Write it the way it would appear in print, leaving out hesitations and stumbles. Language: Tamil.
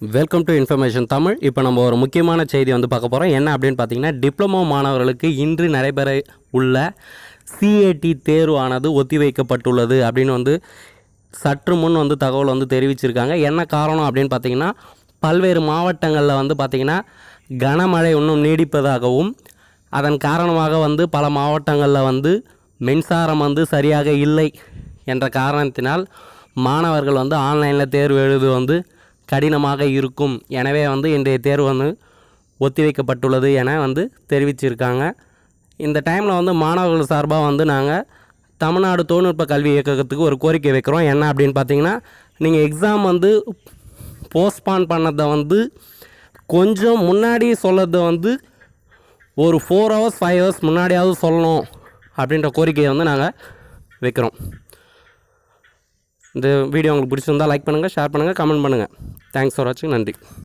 Welcome to information Tamil. இப்போ நம்ம ஒரு முக்கியமான செய்தி வந்து பார்க்க போகிறோம். என்ன அப்படின்னு பார்த்தீங்கன்னா, டிப்ளமோ மாணவர்களுக்கு இன்று நடைபெற உள்ள சிஏடி தேர்வானது ஒத்திவைக்கப்பட்டுள்ளது அப்படின்னு வந்து சற்று முன் வந்து தகவல் வந்து தெரிவிச்சிருக்காங்க. என்ன காரணம் அப்படின்னு பார்த்தீங்கன்னா, பல்வேறு மாவட்டங்களில் வந்து பார்த்திங்கன்னா கனமழை இன்னும் நீடிப்பதாகவும், அதன் காரணமாக வந்து பல மாவட்டங்களில் வந்து மின்சாரம் வந்து சரியாக இல்லை என்ற காரணத்தினால் மாணவர்கள் வந்து ஆன்லைனில் தேர்வு எழுது வந்து கடினமாக இருக்கும். எனவே வந்து இன்றைய தேர்வு வந்து ஒத்திவைக்கப்பட்டுள்ளது என வந்து தெரிவிச்சிருக்காங்க. இந்த டைமில் வந்து மாணவர்கள் சார்பாக வந்து நாங்கள் தமிழ்நாடு தொழில்நுட்ப கல்வி இயக்கத்துக்கு ஒரு கோரிக்கை வைக்கிறோம். என்ன அப்படின்னு பார்த்தீங்கன்னா, நீங்கள் எக்ஸாம் வந்து போஸ்ட்பான் பண்ணதை வந்து கொஞ்சம் முன்னாடி சொல்லதை வந்து ஒரு 4 hours 5 hours முன்னாடியாவது சொல்லணும் அப்படின்ற கோரிக்கையை வந்து நாங்கள் வைக்கிறோம். இந்த வீடியோ உங்களுக்கு பிடிச்சிருந்தால் லைக் பண்ணுங்கள், ஷேர் பண்ணுங்கள், கமெண்ட் பண்ணுங்கள். தேங்க்ஸ் ஃபார் வாட்சிங். நன்றி.